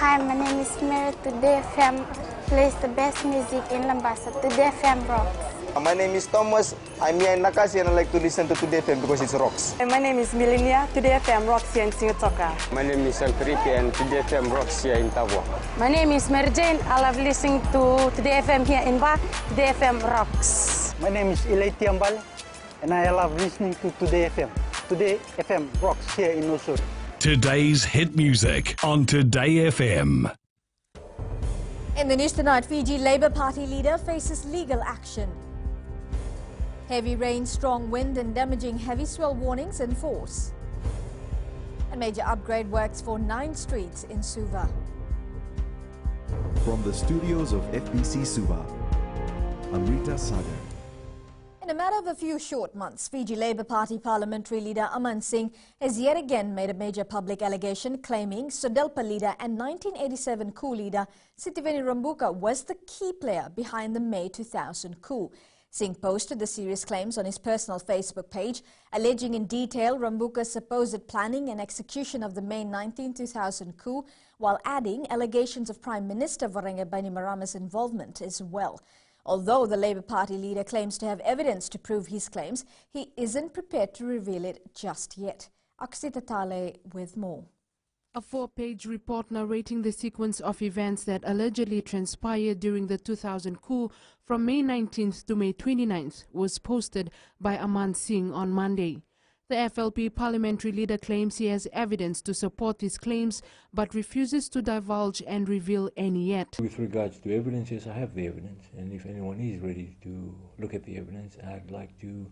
Hi, my name is Mary. Today FM plays the best music in Lambasa. Today FM rocks. My name is Thomas. I'm here in Nakasi and I like to listen to Today FM because it rocks. My name is Milenia. Today FM rocks here in Singatoka. My name is Alfripi and Today FM rocks here in Tabwa. My name is Mary Jane. I love listening to Today FM here in Ba. Today FM rocks. My name is Ilay Tiambal and I love listening to Today FM. Today FM rocks here in Nosur. Today's hit music on Today FM. In the news tonight, Fiji Labour Party leader faces legal action. Heavy rain, strong wind and damaging heavy swell warnings in force. And major upgrade works for 9 streets in Suva. From the studios of FBC Suva, Amrita Sagar. In a matter of a few short months, Fiji Labour Party parliamentary leader Aman Singh has yet again made a major public allegation claiming Sodelpa leader and 1987 coup leader Sitiveni Rambuka was the key player behind the May 2000 coup. Singh posted the serious claims on his personal Facebook page, alleging in detail Rambuka's supposed planning and execution of the May 19, 2000 coup, while adding allegations of Prime Minister Vorenga Bainimarama's involvement as well. Although the Labour Party leader claims to have evidence to prove his claims, he isn't prepared to reveal it just yet. Aksita Tale with more. A 4-page report narrating the sequence of events that allegedly transpired during the 2000 coup from May 19th to May 29th was posted by Aman Singh on Monday. The FLP parliamentary leader claims he has evidence to support his claims but refuses to divulge and reveal any yet. With regards to evidence, yes, I have the evidence, and if anyone is ready to look at the evidence, I'd like to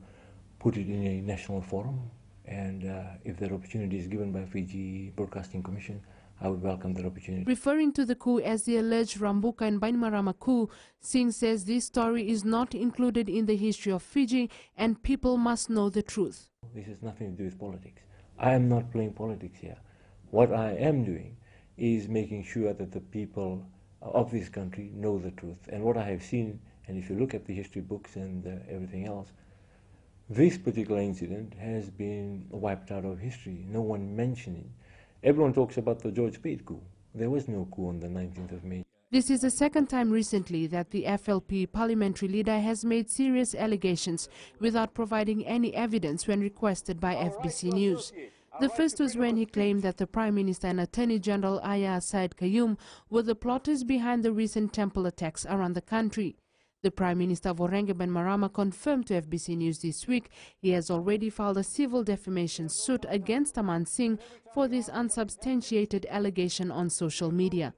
put it in a national forum, and if that opportunity is given by Fiji Broadcasting Commission, I would welcome that opportunity. Referring to the coup as the alleged Rambuka and Bainimarama coup, Singh says this story is not included in the history of Fiji and people must know the truth. This has nothing to do with politics. I am not playing politics here. What I am doing is making sure that the people of this country know the truth. And what I have seen, and if you look at the history books and everything else, this particular incident has been wiped out of history. No one mentioned it. Everyone talks about the George Speight coup. There was no coup on the 19th of May. This is the second time recently that the FLP parliamentary leader has made serious allegations without providing any evidence when requested by FBC News. The first was when he claimed that the Prime Minister and Attorney General Aya Said Qayyum were the plotters behind the recent temple attacks around the country. The Prime Minister Vorenga Bainimarama confirmed to FBC News this week he has already filed a civil defamation suit against Aman Singh for this unsubstantiated allegation on social media.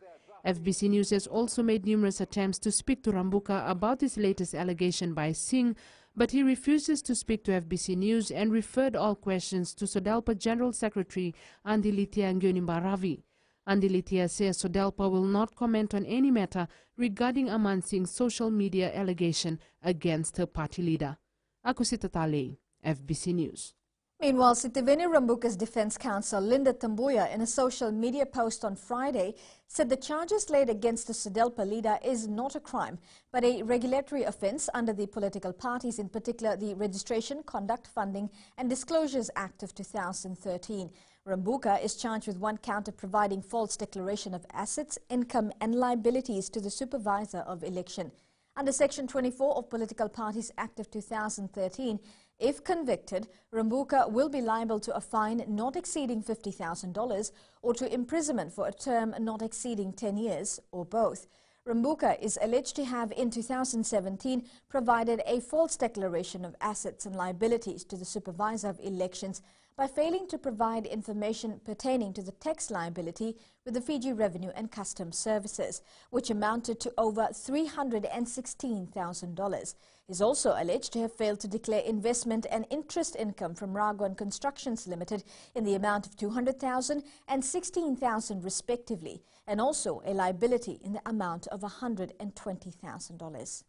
FBC News has also made numerous attempts to speak to Rambuka about this latest allegation by Singh, but he refuses to speak to FBC News and referred all questions to Sodelpa General Secretary Andilitia Ngionimba Ravi. Andilitia says Sodelpa will not comment on any matter regarding Aman Singh's social media allegation against her party leader. Akusita Tale, FBC News. Meanwhile, Sitiveni Rambuka's defense counsel Linda Tambuya, in a social media post on Friday, said the charges laid against the Sodelpa leader is not a crime, but a regulatory offence under the Political Parties, in particular the Registration, Conduct, Funding and Disclosures Act of 2013. Rambuka is charged with 1 count of providing false declaration of assets, income and liabilities to the supervisor of election. Under Section 24 of Political Parties Act of 2013, if convicted, Rambuka will be liable to a fine not exceeding $50,000 or to imprisonment for a term not exceeding 10 years or both. Rambuka is alleged to have in 2017 provided a false declaration of assets and liabilities to the supervisor of elections by failing to provide information pertaining to the tax liability with the Fiji Revenue and Customs Services, which amounted to over $316,000. He is also alleged to have failed to declare investment and interest income from Ragwan Constructions Limited in the amount of $200,000 and $16,000 respectively, and also a liability in the amount of $120,000.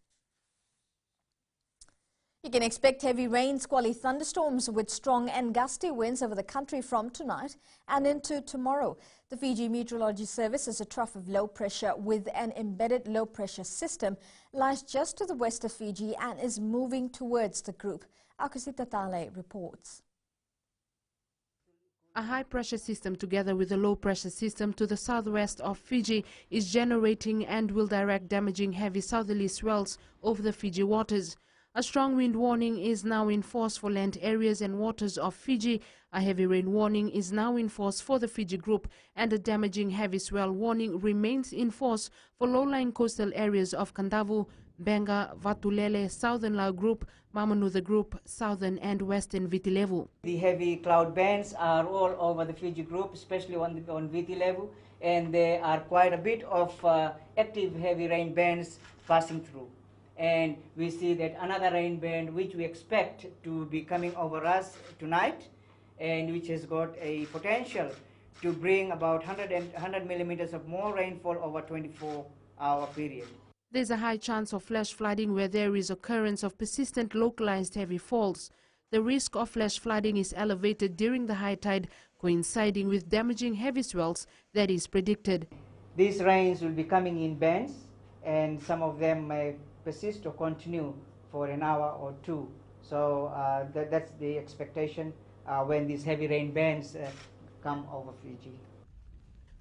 You can expect heavy rain, squally thunderstorms with strong and gusty winds over the country from tonight and into tomorrow. The Fiji Meteorology Service is a trough of low pressure with an embedded low pressure system, lies just to the west of Fiji and is moving towards the group. Akusita Tale reports. A high-pressure system together with a low-pressure system to the southwest of Fiji is generating and will direct damaging heavy southerly swells over the Fiji waters. A strong wind warning is now in force for land areas and waters of Fiji. A heavy rain warning is now in force for the Fiji group, and a damaging heavy swell warning remains in force for low-lying coastal areas of Kandavu, Benga, Vatulele, Southern Lau Group, Mamanuca Group, Southern and Western Viti Levu. The heavy cloud bands are all over the Fiji group, especially on Viti Levu, and there are quite a bit of active heavy rain bands passing through. And we see that another rain band which we expect to be coming over us tonight, and which has got a potential to bring about 100 millimeters of more rainfall over 24-hour period. There's a high chance of flash flooding where there is occurrence of persistent localized heavy falls. The risk of flash flooding is elevated during the high tide, coinciding with damaging heavy swells that is predicted. These rains will be coming in bands, and some of them may persist or continue for an hour or two. So that's the expectation when these heavy rain bands come over Fiji.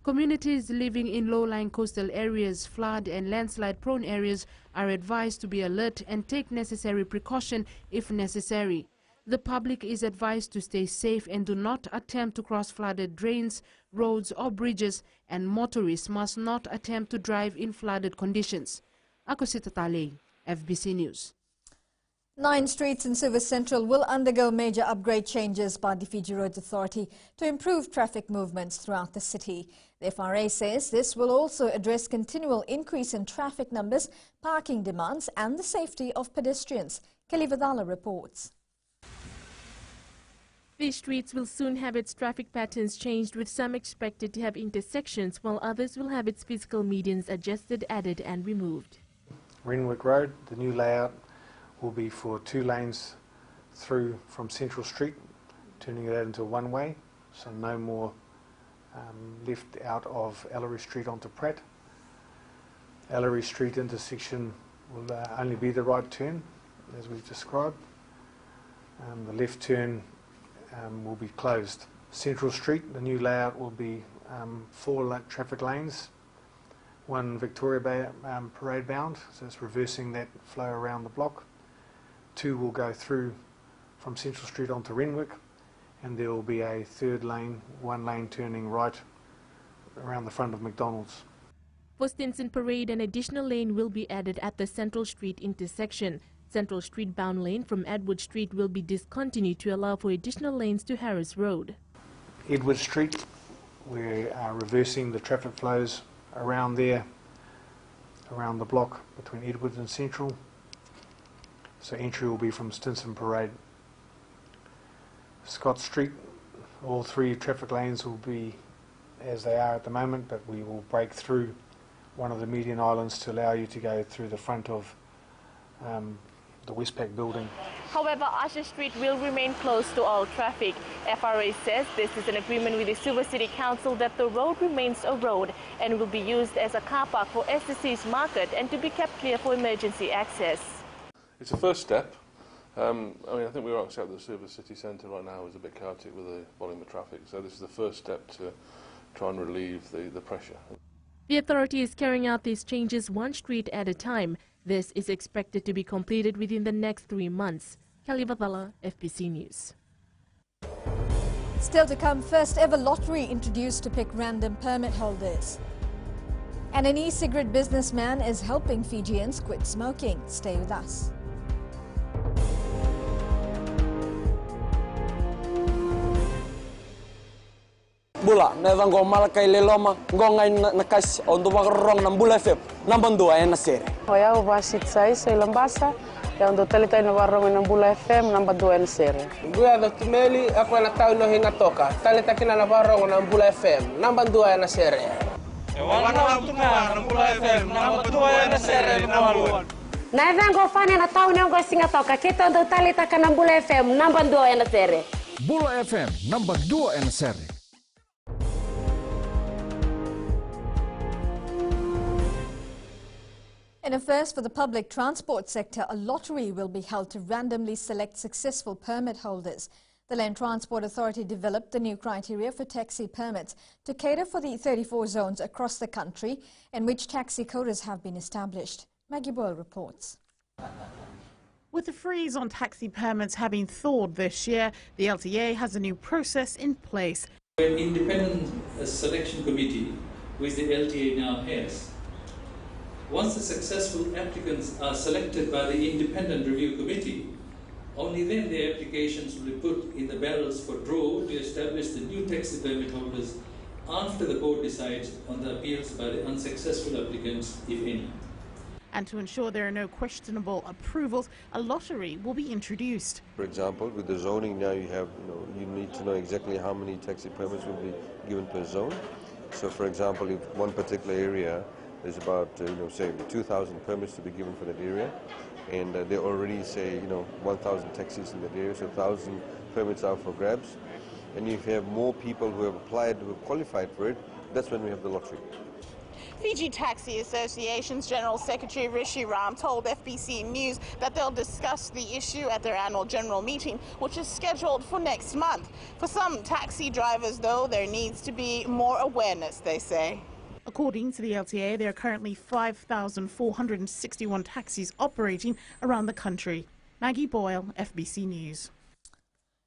Communities living in low-lying coastal areas, flood and landslide-prone areas are advised to be alert and take necessary precaution if necessary. The public is advised to stay safe and do not attempt to cross flooded drains, roads or bridges, and motorists must not attempt to drive in flooded conditions. Ako si Tatale, FBC News. 9 streets in Suva Central will undergo major upgrade changes by the Fiji Roads Authority to improve traffic movements throughout the city. The FRA says this will also address continual increase in traffic numbers, parking demands and the safety of pedestrians. Kelly Vadala reports. These streets will soon have its traffic patterns changed, with some expected to have intersections, while others will have its physical medians adjusted, added and removed. Renwick Road, the new layout will be for 2 lanes through from Central Street, turning it out into a one-way, so no more left out of Ellery Street onto Pratt. Ellery Street intersection will only be the right turn, as we've described. The left turn will be closed. Central Street, the new layout will be 4 traffic lanes, 1 Victoria Parade bound, so it's reversing that flow around the block. 2 will go through from Central Street onto Renwick, and there will be a 3rd lane, 1 lane turning right around the front of McDonald's. For Stinson Parade, an additional lane will be added at the Central Street intersection. Central Street bound lane from Edward Street will be discontinued to allow for additional lanes to Harris Road. Edward Street, we are reversing the traffic flows around there, around the block between Edward and Central. So entry will be from Stinson Parade. Scott Street, all 3 traffic lanes will be as they are at the moment, but we will break through one of the median islands to allow you to go through the front of the Westpac building. However, Usher Street will remain closed to all traffic. FRA says this is an agreement with the Suva City Council that the road remains a road and will be used as a car park for STC's market and to be kept clear for emergency access. It's a first step. I think we were outside the Suva City Centre right now is a bit chaotic with the volume of traffic, so this is the first step to try and relieve the pressure. The authority is carrying out these changes 1 street at a time. This is expected to be completed within the next 3 months. Kelly Vadala, FBC News. Still to come, first ever lottery introduced to pick random permit holders. And an e-cigarette businessman is helping Fijians quit smoking. Stay with us. Bula, neva ngoma kay leloma, ngonga nakas ondo magrong ng Bula FM, number 2 ay nasere. Hoya ubasit sai lambasa, ya ondo talita ina warong ng Bula FM, number 2 ay nasere. Guya do tumeli ako na tao no hinga toka, talita kina na warong ng Bula FM, number 2 ay nasere. Wana tunga ng Bula FM, number 2 ay nasere number 1. Na vengo fane na tao ne ngo singa toka, kita ondo talita kana Bula FM, number 2 ay nasere. Bula FM, number 2 ay nasere. In a first for the public transport sector, a lottery will be held to randomly select successful permit holders. The Land Transport Authority developed the new criteria for taxi permits to cater for the 34 zones across the country in which taxi quotas have been established. Maggie Boyle reports. With the freeze on taxi permits having thawed this year, the LTA has a new process in place. An independent selection committee, which the LTA now has. Once the successful applicants are selected by the independent review committee, only then their applications will be put in the barrels for draw to establish the new taxi permit holders after the court decides on the appeals by the unsuccessful applicants, if any. And to ensure there are no questionable approvals, a lottery will be introduced. For example, with the zoning now you need to know exactly how many taxi permits will be given per zone. So for example, if one particular area there's about say 2,000 permits to be given for that area, and they already say 1,000 taxis in that area, so 1,000 permits are for grabs. And if you have more people who have applied, who have qualified for it, that's when we have the lottery. Fiji Taxi Association's General Secretary Rishi Ram told FBC News that they'll discuss the issue at their annual general meeting, which is scheduled for next month. For some taxi drivers, though, there needs to be more awareness, they say. According to the LTA, there are currently 5,461 taxis operating around the country. Maggie Boyle, FBC News.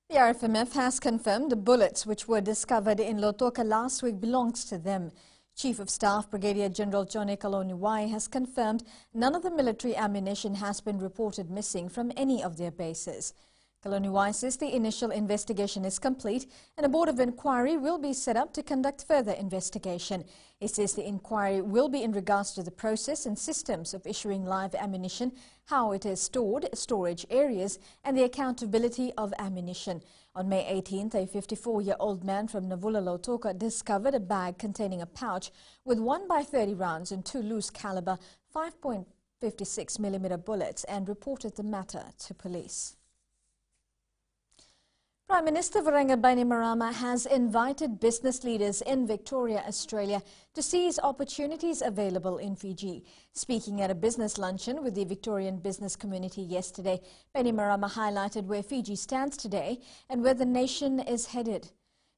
The RFMF has confirmed the bullets which were discovered in Lautoka last week belongs to them. Chief of Staff Brigadier General Johnny Kaloniwai has confirmed none of the military ammunition has been reported missing from any of their bases. Kaloniwai says the initial investigation is complete and a board of inquiry will be set up to conduct further investigation. He says the inquiry will be in regards to the process and systems of issuing live ammunition, how it is stored, storage areas and the accountability of ammunition. On May 18th, a 54-year-old man from Navula Lautoka discovered a bag containing a pouch with 1x30 rounds and 2 loose caliber 5.56mm bullets and reported the matter to police. Prime Minister Viraga Bainimarama has invited business leaders in Victoria, Australia to seize opportunities available in Fiji. Speaking at a business luncheon with the Victorian business community yesterday, Bainimarama highlighted where Fiji stands today and where the nation is headed.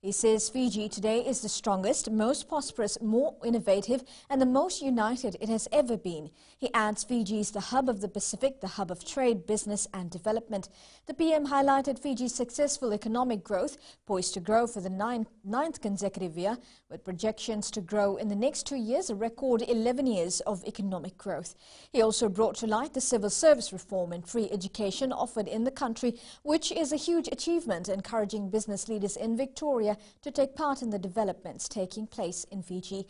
He says Fiji today is the strongest, most prosperous, more innovative and the most united it has ever been. He adds Fiji is the hub of the Pacific, the hub of trade, business and development. The PM highlighted Fiji's successful economic growth, poised to grow for the ninth consecutive year, with projections to grow in the next 2 years, a record 11 years of economic growth. He also brought to light the civil service reform and free education offered in the country, which is a huge achievement, encouraging business leaders in Victoria to take part in the developments taking place in Fiji.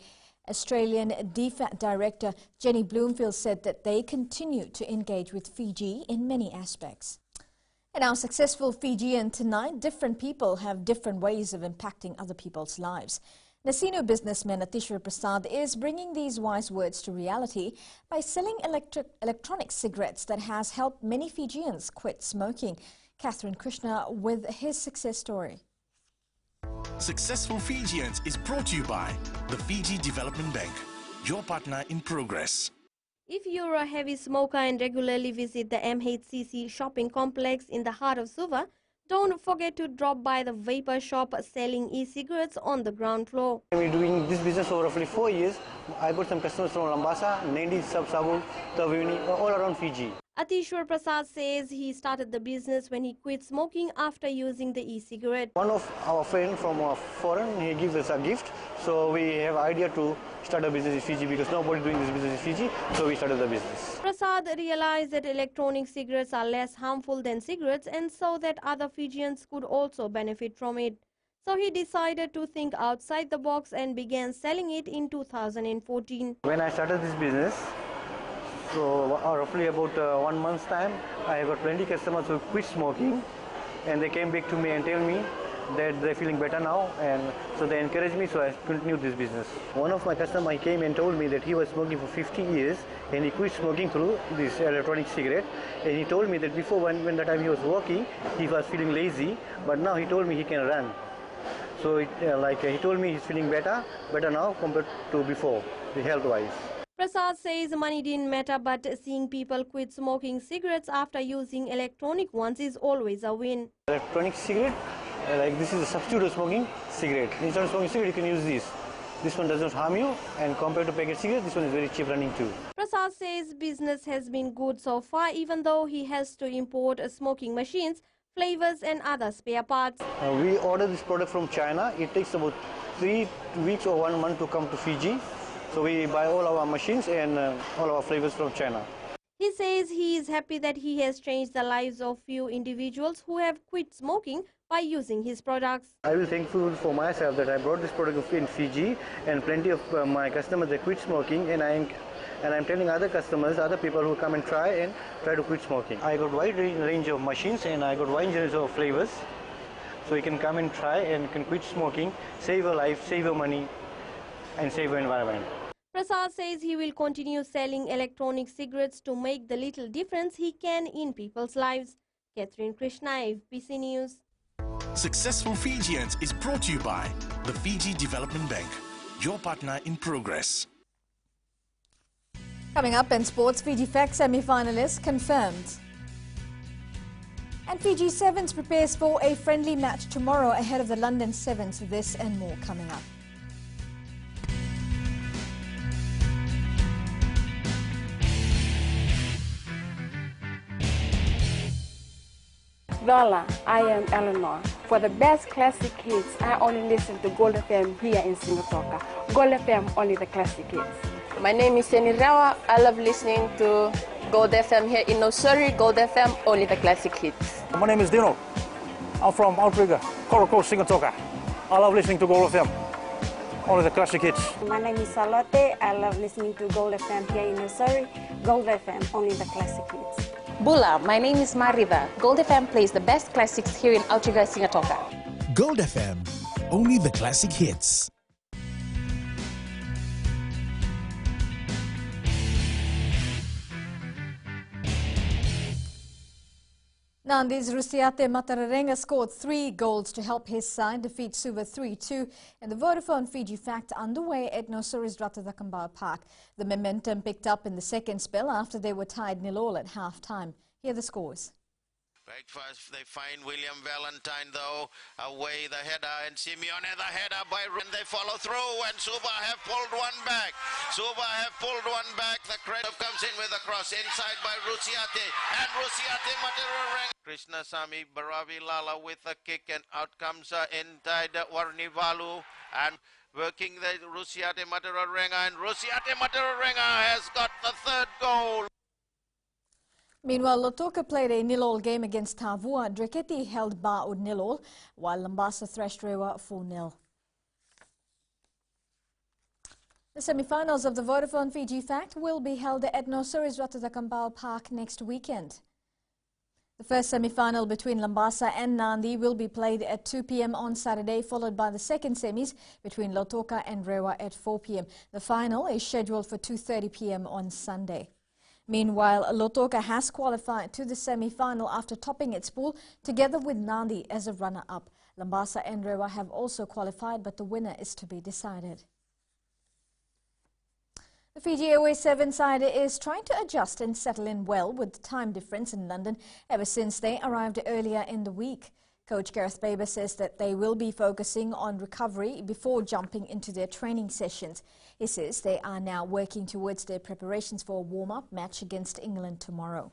Australian DFAT Director Jenny Bloomfield said that they continue to engage with Fiji in many aspects. In our successful Fijian tonight, different people have different ways of impacting other people's lives. Nasino businessman Atishwar Prasad is bringing these wise words to reality by selling electronic cigarettes that has helped many Fijians quit smoking. Catherine Krishna with his success story. Successful Fijians is brought to you by the Fiji Development Bank, your partner in progress. If you're a heavy smoker and regularly visit the MHCC shopping complex in the heart of Suva, don't forget to drop by the vapor shop selling e-cigarettes on the ground floor. We're doing this business for roughly 4 years. I got some customers from Lambasa, Nandi, Sabsabu, Tavuni, all around Fiji. Atishwar Prasad says he started the business when he quit smoking after using the e-cigarette. One of our friends from foreign, he gives us a gift. So we have an idea to start a business in Fiji because nobody doing this business in Fiji. So we started the business. Prasad realized that electronic cigarettes are less harmful than cigarettes and so that other Fijians could also benefit from it. So he decided to think outside the box and began selling it in 2014. When I started this business, so roughly about 1 month's time, I have got plenty customers who quit smoking and they came back to me and tell me that they're feeling better now, and so they encouraged me, so I continued this business. One of my customers came and told me that he was smoking for 50 years and he quit smoking through this electronic cigarette, and he told me that before when the time he was working, he was feeling lazy, but now he told me he can run. So he told me he's feeling better now compared to before, health-wise. Prasad says money didn't matter, but seeing people quit smoking cigarettes after using electronic ones is always a win. Electronic cigarette Like this is a substitute of smoking cigarette. Instead of smoking cigarette, you can use this. This one does not harm you, and compared to packet cigarette, this one is very cheap running too. Prasad says business has been good so far, even though he has to import smoking machines, flavors and other spare parts. We order this product from China. It takes about 3 weeks or 1 month to come to Fiji. So we buy all our machines and all our flavors from China. He says he is happy that he has changed the lives of few individuals who have quit smoking by using his products. I will thankful for myself that I brought this product in Fiji, and plenty of my customers they quit smoking, and I'm telling other customers, other people who come and try to quit smoking. I got wide range of machines and I got wide range of flavors, so you can come and try and can quit smoking, save your life, save your money, and save your environment. Prasad says he will continue selling electronic cigarettes to make the little difference he can in people's lives. Catherine Krishna, FBC News. Successful Fijians is brought to you by the Fiji Development Bank, your partner in progress. Coming up in sports, Fiji Fact semi-finalists confirmed. And Fiji Sevens prepares for a friendly match tomorrow ahead of the London Sevens. This and more coming up. Dola, I am Eleanor. For the best classic hits, I only listen to Gold FM here in Singapore. Gold FM, only the classic hits. My name is Seni Rawa. I love listening to Gold FM here in Nosuri. Gold FM, only the classic hits. My name is Dino. I'm from Outrigger, Coral Coast, Singapore. I love listening to Gold FM, only the classic hits. My name is Salote. I love listening to Gold FM here in Nosuri. Gold FM, only the classic hits. Bula, my name is Mariva. Gold FM plays the best classics here in Outrigger, Singapore. Gold FM, only the classic hits. Nandi's Rusiate Matararenga scored 3 goals to help his side defeat Suva 3-2 in the Vodafone Fiji Fact underway at Nosuri's Ratadakambao Park. The momentum picked up in the second spell after they were tied 0-0 at half-time. Here are the scores. Breakfast, they find William Valentine though, away the header, and Simeone the header by and they follow through, and Suva have pulled one back. The credit comes in with a cross inside by Rusiate, and Rusiate Matarareng. Krishna Sami Baravi Lala with a kick, and out comes inside Warnivalu, and working the Rusiate Matararenga, and Rusiate Matararenga has got the 3rd goal. Meanwhile, Lautoka played a 0-0 game against Tavua. Dreketi held Ba'ud 0-0, while Lambasa thrashed Rewa 4-0. The semi-finals of the Vodafone Fiji Fact will be held at Nosuri's Ratadakambao Park next weekend. The first semi-final between Lambasa and Nandi will be played at 2 p.m. on Saturday, followed by the second semis between Lautoka and Rewa at 4 p.m. The final is scheduled for 2:30 p.m. on Sunday. Meanwhile, Lautoka has qualified to the semi-final after topping its pool together with Nandi as a runner-up. Lambasa and Rewa have also qualified, but the winner is to be decided. The Fiji Airways 7 side is trying to adjust and settle in well with the time difference in London ever since they arrived earlier in the week. Coach Gareth Baber says that they will be focusing on recovery before jumping into their training sessions. He says they are now working towards their preparations for a warm-up match against England tomorrow.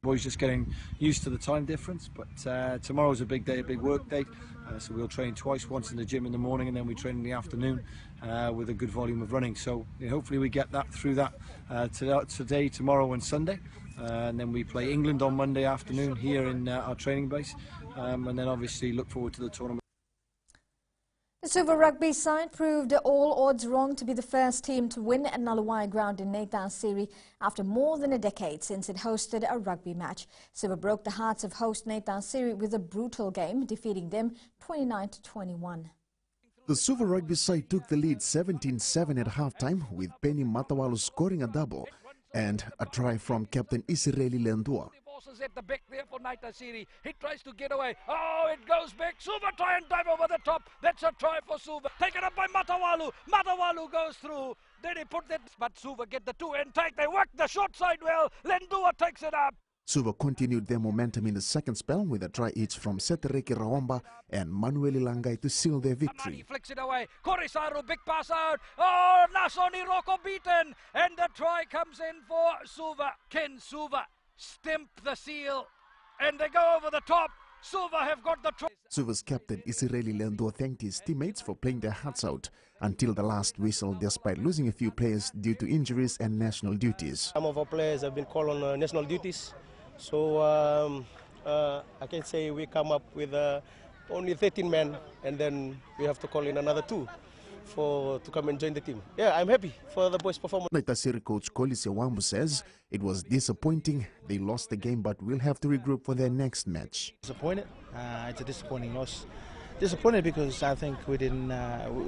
Boys just getting used to the time difference, but tomorrow's a big day, a big work day, so we'll train twice, once in the gym in the morning and then we train in the afternoon with a good volume of running. So hopefully we get that through that today, tomorrow and Sunday, and then we play England on Monday afternoon here in our training base, and then obviously look forward to the tournament. The Suva rugby side proved all odds wrong to be the first team to win at Nalawai ground in Nathan Siri after more than a decade since it hosted a rugby match. Suva broke the hearts of host Nathan Siri with a brutal game, defeating them 29-21. The Suva rugby side took the lead 17-7 at halftime, with Penny Matawalu scoring a double and a try from captain Israeli Lendua. At the back there for Naita Siri. He tries to get away. Oh, it goes back. Suva try and dive over the top. That's a try for Suva. Taken up by Matawalu. Matawalu goes through. Then he put that, but Suva get the 2 and take. They work the short side well. Lendua takes it up. Suva continued their momentum in the second spell with a try each from Setereki Rawamba and Manueli Langai to seal their victory. He flicks it away. Korisaru, big pass out. Oh, Nasoni Roko beaten. And the try comes in for Suva. Ken Suva stamp the seal. And they go over the top. Suva have got the try. Suva's captain Israeli Lendua thanked his teammates for playing their hearts out until the last whistle, despite losing a few players due to injuries and national duties. Some of our players have been called on national duties, so I can say we come up with only 13 men, and then we have to call in another 2 to come and join the team. Yeah, I'm happy for the boys' performance. Naitasiri coach Kolisi Wambu says it was disappointing. They lost the game, but will have to regroup for their next match. Disappointed. It's a disappointing loss. Disappointed because I think we didn't.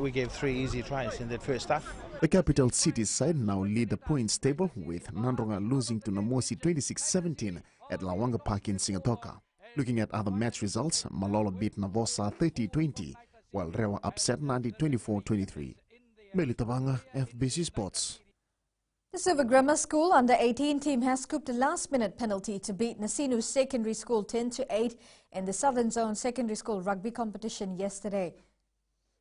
We gave 3 easy tries in that first half. The capital city side now lead the points table, with Nandronga losing to Namosi 26-17 at Lawanga Park in Singatoka. Looking at other match results, Malolo beat Navosa 30-20, while Rewa upset Nandi 24-23. Melitabanga, FBC Sports. The Suva Grammar School under-18 team has scooped a last-minute penalty to beat Nasinu Secondary School 10-8 in the Southern Zone Secondary School rugby competition yesterday.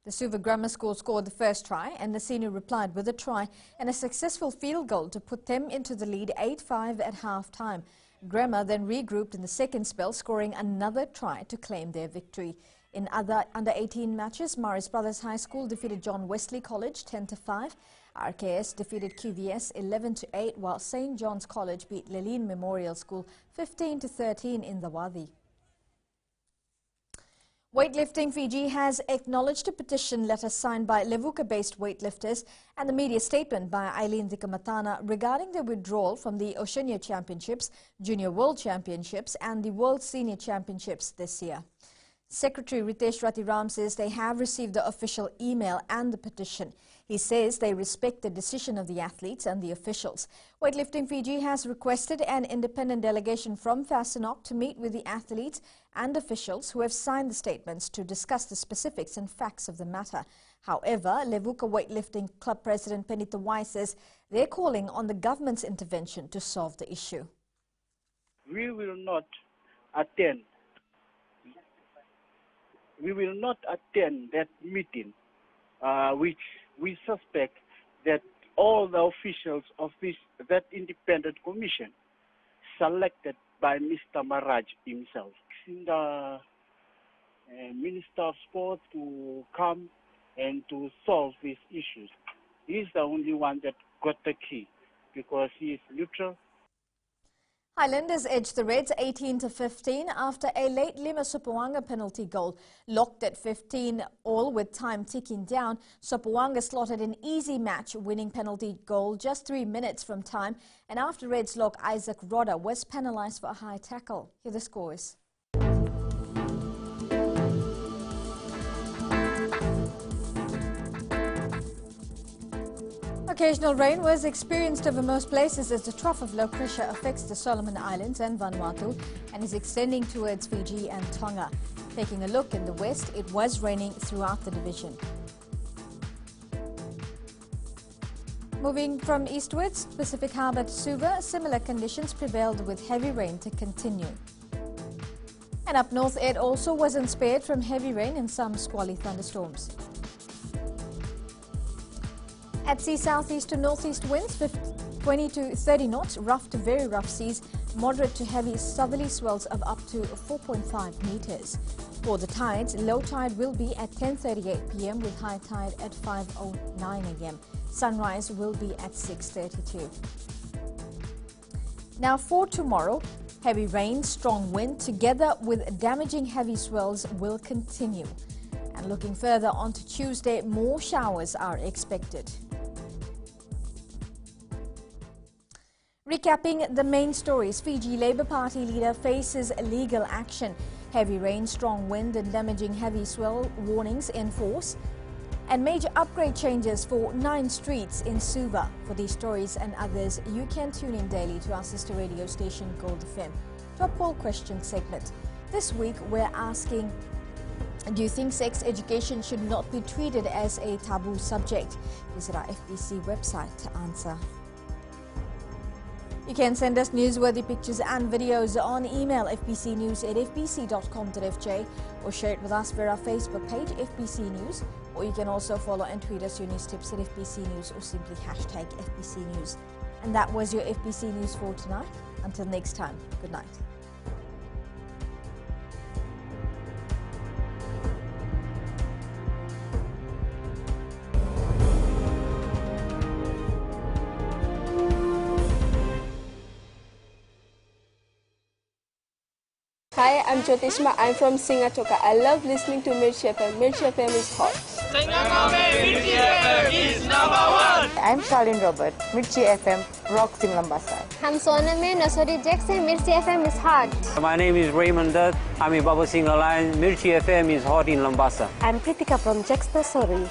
The Suva Grammar School scored the first try, and Nasinu replied with a try and a successful field goal to put them into the lead 8-5 at half-time. Grammar then regrouped in the second spell, scoring another try to claim their victory. In other under-18 matches, Morris Brothers High School defeated John Wesley College 10-5. RKS defeated QVS 11-8, while St. John's College beat Leline Memorial School 15-13 in the Wadi. Weightlifting Fiji has acknowledged a petition letter signed by Levuka-based weightlifters and the media statement by Eileen Dikamatana regarding their withdrawal from the Oceania Championships, Junior World Championships and the World Senior Championships this year. Secretary Ritesh Ratiram says they have received the official email and the petition. He says they respect the decision of the athletes and the officials. Weightlifting Fiji has requested an independent delegation from Fasenok to meet with the athletes and officials who have signed the statements to discuss the specifics and facts of the matter. However, Levuka Weightlifting Club President Penita Wai says they're calling on the government's intervention to solve the issue. We will not attend that meeting, which we suspect that all the officials of that independent commission selected by Mr. Maraj himself. The Minister of Sport to come and to solve these issues. He's the only one that got the key because he is neutral. Highlanders edged the Reds 18-15 after a late Lima Sopoanga penalty goal. Locked at 15 all with time ticking down, Sopoanga slotted an easy match-winning penalty goal just 3 minutes from time, and after Reds lock Isaac Rodder was penalised for a high tackle. Here are the scores. Occasional rain was experienced over most places as the trough of low pressure affects the Solomon Islands and Vanuatu and is extending towards Fiji and Tonga. Taking a look in the west, it was raining throughout the division. Moving from eastwards, Pacific Harbour to Suva, similar conditions prevailed with heavy rain to continue. And up north, it also wasn't spared from heavy rain and some squally thunderstorms. At sea, southeast to northeast winds, 20 to 30 knots, rough to very rough seas, moderate to heavy southerly swells of up to 4.5 meters. For the tides, low tide will be at 10:38 p.m. with high tide at 5:09 a.m. Sunrise will be at 6:32. Now for tomorrow, heavy rain, strong wind, together with damaging heavy swells will continue. And looking further on to Tuesday, more showers are expected. Recapping the main stories, Fiji Labour Party leader faces legal action. Heavy rain, strong wind and damaging heavy swell warnings in force. And major upgrade changes for 9 streets in Suva. For these stories and others, you can tune in daily to our sister radio station Gold FM. To our poll question segment. This week we're asking, do you think sex education should not be treated as a taboo subject? Visit our FBC website to answer. You can send us newsworthy pictures and videos on email fbcnews@fbc.com.fj or share it with us via our Facebook page FBC News, or you can also follow and tweet us your news tips at FBC News or simply hashtag FBC News. And that was your FBC News for tonight. Until next time, good night. Hi, I'm Jyotishma. I'm from Singatoka. I love listening to Mirchi FM. Mirchi FM is hot. Mirchi FM is #1. I'm Charlene Robert. Mirchi FM rocks in Lambasa. I'm Soname Nasori Jackson. Mirchi FM is hot. My name is Raymond Dutt. I'm in Baba Singh Alliance. Mirchi FM is hot in Lambasa. I'm Pritika from Jax Nasori.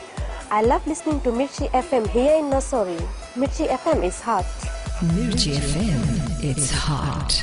I love listening to Mirchi FM here in Nasori. Mirchi FM is hot. Mirchi FM, it's hot.